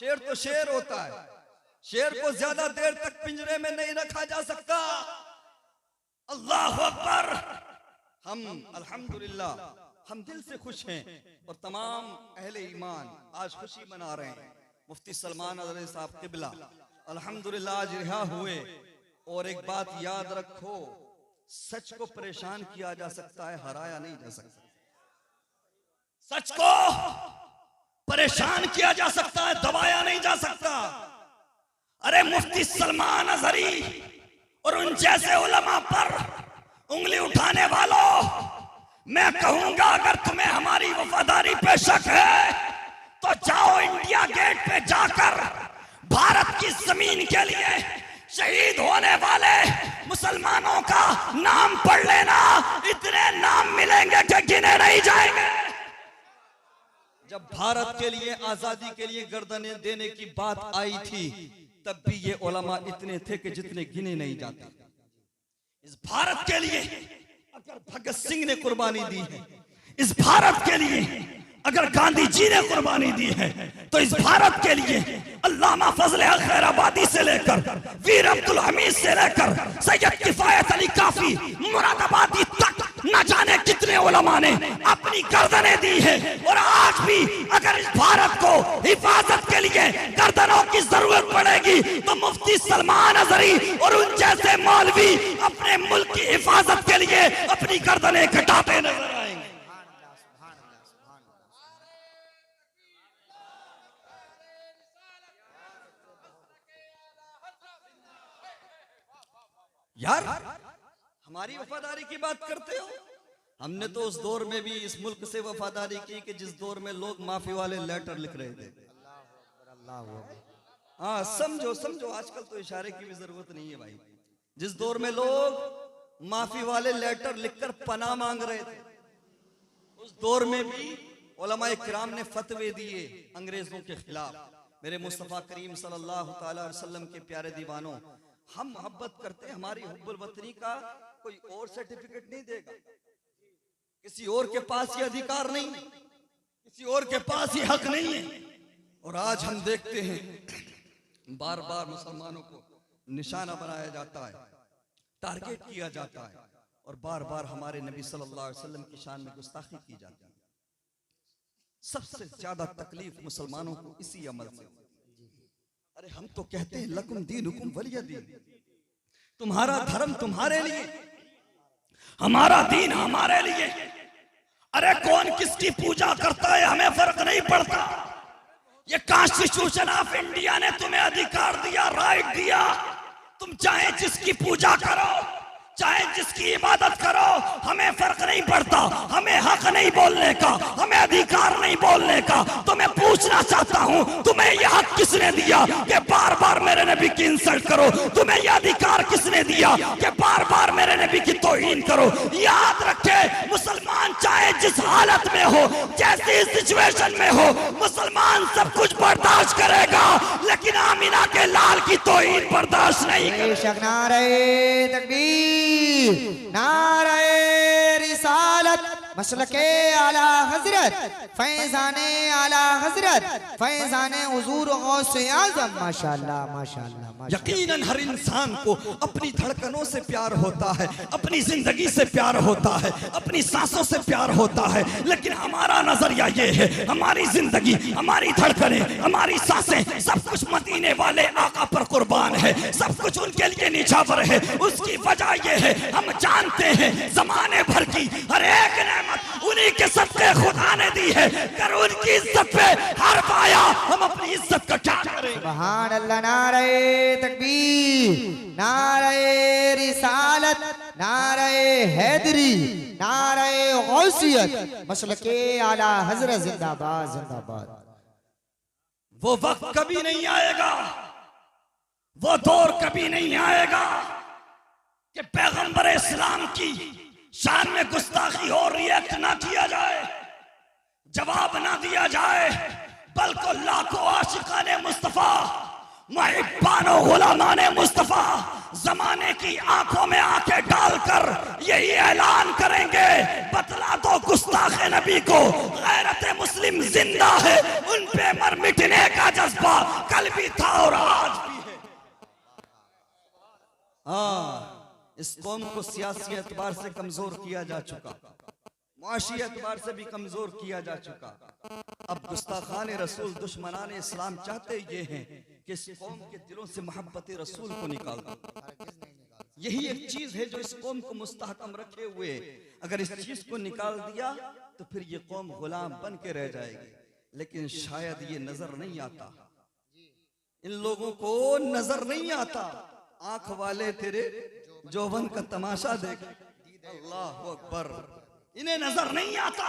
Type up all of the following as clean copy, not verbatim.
शेर तो शेर होता है, शेर को ज्यादा देर तक पिंजरे में नहीं रखा जा सकता। अल्लाह अकबर। हम अल्हम्दुलिल्लाह हम दिल से खुश हैं और तमाम अहले ईमान आज खुशी मना रहे हैं। मुफ्ती सलमान अज़हरी साहब क़िबला अल्हम्दुलिल्लाह आज रिहा हुए। और एक बात याद रखो, सच को परेशान किया जा सकता है, हराया नहीं जा सकता। सच को परेशान किया जा सकता है, दबाया नहीं जा सकता। अरे मुफ्ती सलमान अज़हरी और उन जैसे उलमा पर उंगली उठाने वालों, मैं कहूंगा अगर तुम्हें हमारी वफादारी पे शक है तो जाओ इंडिया गेट पे जाकर भारत की जमीन के लिए शहीद होने वाले मुसलमानों का नाम पढ़ लेना। इतने नाम मिलेंगे कि गिने नहीं जाएंगे। जब भारत के लिए, आजादी के लिए गर्दनें देने की बात आई थी, तब भी ये उलमा इतने थे कि जितने गिने नहीं जाते। इस भारत के लिए अगर भगत सिंह ने कुर्बानी दी है, इस भारत के लिए अगर गांधी जी ने कुर्बानी दी है, तो इस भारत के लिए अल्लामा फजल हक खैराबादी से लेकर वीर अब्दुल हमीद से लेकर सैयद किफायत अली काफी मुरादाबादी तक न जाने कितने उलमा ने अपनी गर्दनें दी है। और आज भी अगर इस भारत को हिफाजत के लिए गर्दनों की जरूरत पड़ेगी तो मुफ्ती सलमान अज़हरी और उन जैसे मौलवी अपने मुल्क की हिफाजत के लिए अपनी गर्दनें कटाते नजर आएंगे। यार हमारी वफादारी की बात करते हो, हमने तो उस दौर में भी इस मुल्क से वफादारी की कि जिस दौर में लोग माफी वाले लेटर लिख रहे थे। हाँ समझो समझो, आजकल तो इशारे की भी जरूरत नहीं है भाई। जिस दौर में लोग माफी वाले लेटर लिखकर पनाह मांग रहे थे, उस दौर में भी उलमाए किराम ने फतवे दिए अंग्रेजों के खिलाफ। मेरे मुस्तफा करीम सल्लल्लाहु अलैहि वसल्लम के प्यारे दीवानों, हम मोहब्बत करते हैं, हमारी हुब्बुल वतनी का कोई और सर्टिफिकेट नहीं देगा, किसी और के पास ये अधिकार नहीं, किसी और के पास ये हक नहीं है। और आज हम देखते हैं बार बार मुसलमानों को निशाना बनाया जाता है, टारगेट किया जाता है, और बार बार हमारे नबी सल्लल्लाहु अलैहि वसल्लम की शान में गुस्ताखी की जाती है। सबसे ज्यादा तकलीफ मुसलमानों को इसी अमल से। अरे हम तो कहते हैं लकुम दीनुकुम वलिय दीन, तुम्हारा धर्म तुम्हारे लिए, हमारा दीन हमारे लिए। अरे कौन किसकी पूजा करता है हमें फर्क नहीं पड़ता। ये कॉन्स्टिट्यूशन ऑफ इंडिया ने तुम्हें अधिकार दिया, राइट दिया, तुम चाहे जिसकी पूजा करो, चाहे जिसकी इबादत करो, हमें फर्क नहीं पड़ता। हमें हक नहीं बोलने का, हमें अधिकार नहीं बोलने का। तो मैं पूछना चाहता हूँ, तुम्हें यह हक किसने दिया कि बार बार मेरे नबी की इंसल्ट करो? तुम्हें यह अधिकार किसने दिया कि बार बार मेरे नबी की तौहीन करो? याद रखे, मुसलमान चाहे जिस हालत में हो, जैसी सिचुएशन में हो, मुसलमान सब कुछ बर्दाश्त करेगा, लेकिन आमिना के लाल की तौहीन बर्दाश्त नहीं करेगा। नारे रिसालत मसलके आला हजरत फैजाने आला हजरत फैजाने हुजूर गौसे आज़म। माशाअल्लाह माशाअल्लाह माशाअल्लाह। यकीनन हर इंसान को अपनी धड़कनों से प्यार होता है, अपनी जिंदगी से प्यार होता है, अपनी सांसों से प्यार होता है, लेकिन हमारा नजरिया ये है, हमारी जिंदगी, हमारी धड़कनें, हमारी सांसें, सब कुछ मदीने वाले आका पर कुर्बान है, सब कुछ उनके लिए निछावर है। उसकी वजह ये है, हम जानते हैं जमाने भर की हर एक नेमत उन्हीं के सदके खुदा ने दी है। कर उनकी इज्जत पे हर पाया, हम अपनी इज्जत का क्या करें? सुभान अल्लाह। नारे तकबीर, नारे रिसालत, नारे हैदरी, नारे गौसियत, मसलके आला हजरत जिंदाबाद जिंदाबाद। वो वक्त कभी नहीं आएगा, वो दौर कभी नहीं आएगा कि पैगंबर इस्लाम की शान में गुस्ताखी हो, रिएक्ट ना किया जाए, जवाब ना दिया जाए, बल्कि लाखों आशिकाने मुस्तफा, मुहिब्बानो गुलामाने मुस्तफा जमाने की आंखों में आंखें डालकर यही ऐलान करेंगे, बतला दो गुस्ताखे नबी को गैरत मुस्लिम जिंदा है, उन पे मर मिटने का जज्बा भी था और आज भी है। हाँ, इस कौम को सियासी एतबार से कमजोर किया जा चुका, मुआशी एतबार से भी कमजोर किया जा चुका। अब गुस्ताखान रसूल दुश्मनान इस्लाम चाहते ये हैं कि इस कौम के दिलों से मोहब्बत रसूल को निकाल दो। यही एक चीज है जो इस कौम को मुस्तहकम रखे हुए। अगर इस चीज को निकाल दिया तो फिर ये कौम गुलाम बन के रह जाएगी। लेकिन शायद ये नजर नहीं आता, इन लोगों को नजर नहीं आता। आंख वाले तेरे जौवन का तमाशा देख, अल्लाह अकबर, इन्हें नजर नहीं आता,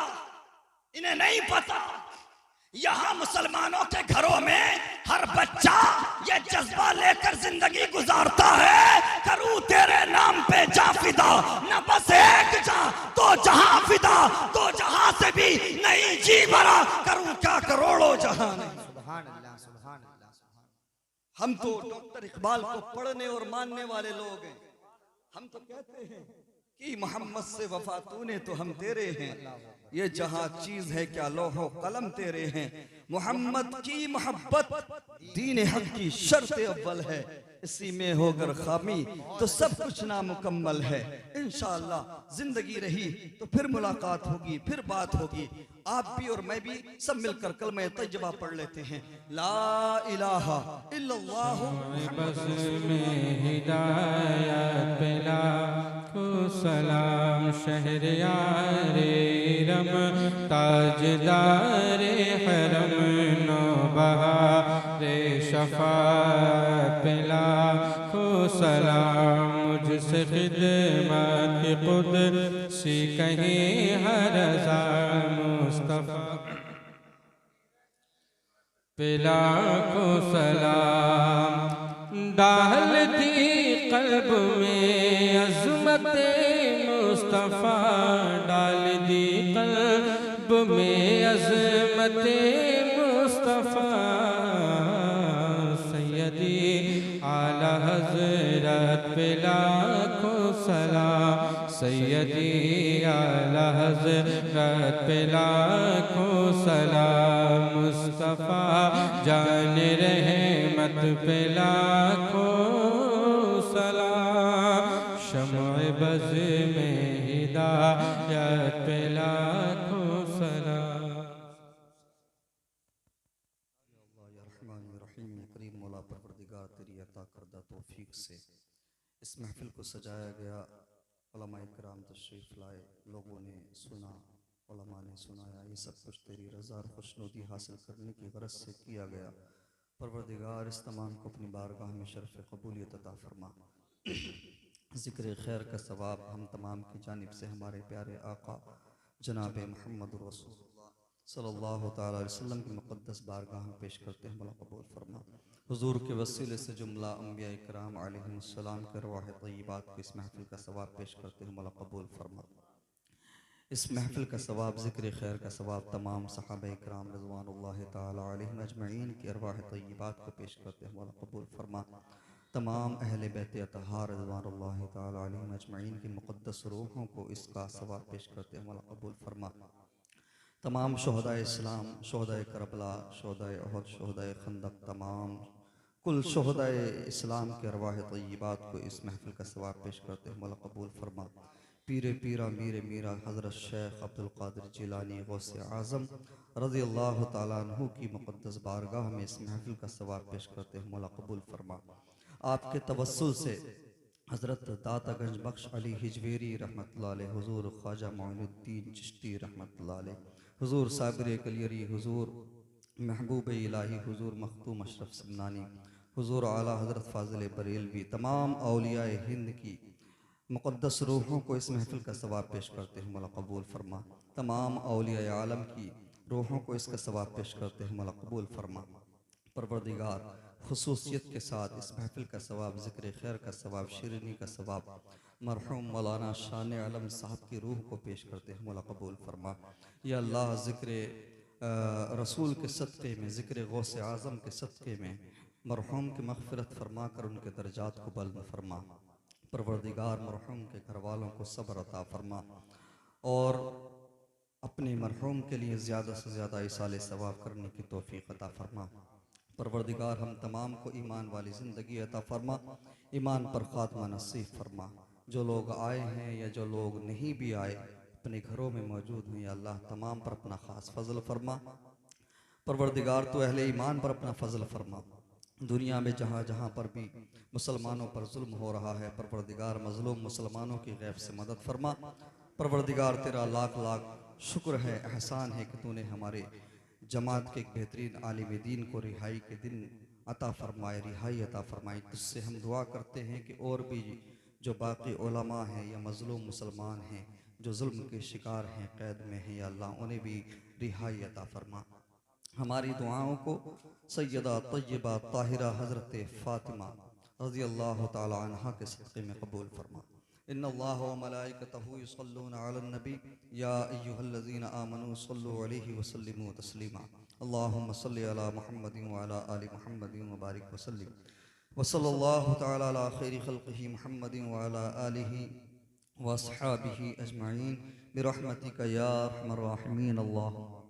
इन्हें नहीं पता। यहाँ मुसलमानों के घरों में हर बच्चा ये जज्बा लेकर जिंदगी गुजारता है, करूं तेरे नाम पे जा फिदा, न बस एक जा तो जहां फिदा, तो जहां से भी नहीं जी भरा, करूं क्या करोड़ों जहां नहीं। सुभान अल्लाह, सुभान अल्लाह, सुभान। हम तो डॉक्टर इकबाल को पढ़ने और मानने वाले लोग हैं। हम तो कहते हैं कि मोहम्मद से वफा तूने तो हम तेरे हैं, ये जहां चीज है क्या लौहो कलम तेरे हैं। मोहम्मद की मोहब्बत दीन हक की शर्त अव्वल है, इसी में होकर खामी तो सब कुछ नामुकम्मल है। इंशाअल्लाह जिंदगी रही तो फिर मुलाकात होगी, फिर बात होगी। आप भी और मैं भी सब मिलकर कलमा तैयबा पढ़ लेते हैं, ला इलाहा इल्लल्लाह। बस में हिदायत पिला को सलाम, शहरयारे रम ताजदारे हरम, नौबहारे शफाअत पिला को सलाम। मुझसे खिदमत कुदसी कहीं हर रज़ा मुस्तफ़ा पिला को सलाम। डाल दी कल्ब में अज़मत मुस्तफ़ा, डाल दी कल्ब में अज़मत मुस्तफ़ा। सैयदी आला हज़रत पिला को सलाम, सैयदी आला हज़रत पिला को सलाम। मुस्तफ़ा जान रहमत पिला को सलाम, शम्अ बज़ में हिदायत पिला को सलाम। करीम मौला परवरदिगार तेरी अता करदा तौफीक से इस महफिल को सजाया गया। उलमा इकराम तशरीफ़ लाए, लोगों ने सुना, उलमा ने सुनाया, ये सब कुछ तेरी रज़ा और खुशनुदी हासिल करने की गरज से किया गया। परवरदिगार इस तमाम को अपनी बारगाह में शर्फ़ कबूलियत अता फरमा। ज़िक्र खैर का सवाब हम तमाम की जानिब से हमारे प्यारे आका जनाब मोहम्मद रसूलुल्लाह सल्लल्लाहु तआला अलैहि वसल्लम की मुक़द्दस बारगाह में पेश करते हैं, मौला कबूल फरमा। हुजूर के वसीले से जुमला अंबिया इकराम अलैहिस्सलाम के अरवाह तय्यबात को इस महफिल का सवाब पेश करते हैं, मौला कबूल फरमा। इस महफिल का सवाब, ज़िक्र खैर का सवाब तमाम सहाबा इकराम रिज़वानुल्लाहि तआला अलैहिम अजमईन की अरवाह तय्यबात को पेश करते हैं, मौला कबूल फरमा। तमाम अहले बैत अतहार रिज़वानुल्लाहि तआला अलैहिम अजमईन की मुक़द्दस रूहों को इसका सवाब पेश करते हैं, मौला कबूल फरमा। तमाम शोहदाए इस्लाम, शोहदाए करबला, शोहदाए उहद, शोहदाए खंदक, तमाम कुल शोहदाए इस्लाम के अरवाह तय्यबात को इस महफिल का सवाब पेश करते हैं, मौला कबूल फरमा। पीरे पीरा मीरे मीरा हज़रत शेख अब्दुल क़ादिर जिलानी गौसे आज़म रज़ियल्लाहु तआला अन्हु की मुक़द्दस बारगाह में इस महफिल का सवाब पेश करते हैं, मौला कबूल फरमा। आपके तवस्सुल से हज़रत दाता गंज बख्श अली हिजवेरी रहमतुल्लाह अलैह, हुज़ूर ख्वाजा मोइनुद्दीन चिश्ती रहमतुल्लाह अलैह, हुज़ूर साबिर कलियरी, हुज़ूर महबूब इलाही, हुज़ूर मखदूम अशरफ समनानी, हुज़ूर आला हज़रत फ़ाज़िल बरेलवी, तमाम औलियाए हिंद की मुक़द्दस रूहों को इस महफिल का सवाब पेश करते हैं, मौला कबूल फरमा। तमाम औलियाए आलम की रूहों को इसका सवाब पेश करते हैं, मौला कबूल फरमा। परवरदिगार खुसूसियत के साथ इस महफिल का सवाब, ज़िक्र खैर का सवाब, शिरनी का सवाब मरहूम मौलाना शान आलम साहब की रूह को पेश करते हैं, मौला कबूल फरमा। या अल्लाह ज़िक्र रसूल के सदक़े में, ज़िक्र गौसे आज़म के सदक़े में मरहूम की मग़फ़िरत फरमा कर उनके दर्जात को बुलंद फरमा। परवरदिगार मरहूम के घर वालों को सब्र अता फरमा और अपने मरहूम के लिए ज़्यादा से ज़्यादा इसाले सवाब करने की तौफ़ीक़ अता फरमा। परवरदिगार हम तमाम को ईमान वाली ज़िंदगी अता फरमा, ईमान पर ख़ात्मा नसीब फरमा। जो लोग आए हैं या जो लोग नहीं भी आए, अपने घरों में मौजूद हैं, या अल्लाह तमाम पर अपना ख़ास फजल फरमा। परवरदिगार तो अहले ईमान पर अपना फजल फरमा। दुनिया में जहाँ जहाँ पर भी मुसलमानों पर जुल्म हो रहा है, परवरदिगार मज़लूम मुसलमानों की गैब से मदद फरमा। परवरदिगार तेरा लाख लाख शुक्र है, एहसान है कि तूने हमारे जमात के एक बेहतरीन आलिम दीन को रिहाई के दिन अता फरमाए, रिहाई अता फरमाई। तुझसे हम दुआ करते हैं कि और भी जो बाकी उलमा हैं या मज़लूम मुसलमान हैं जो जुल्म के शिकार हैं, कैद में हैं, या अल्लाह उन्हें भी रिहाई अता फरमा। हमारी दुआओं को सैयदा तय्यबा ताहिरा हज़रत फ़ातिमा रज़ी अल्लाह तआला अन्हा के सदक़े में कबूल फरमा। इन्नल्लाह व मलाइकतहु युसल्लूना अलन नबी या अय्युहल्लज़ीना आमनू सल्लु अलैहि व सल्लिमू तस्लीमा। अल्लाहुम्मा सल्लि अला मुहम्मदिन व अला आलि मुहम्मदिन व बारिक व सल्लिम व सल्लल्लाहु तआला अला खैरि खल्क़िही मुहम्मदिन व अला आलिहि व अस्हाबिही अजमईन बिरहमतिका या अरहमर राहिमीन। अल्लाहुम्मा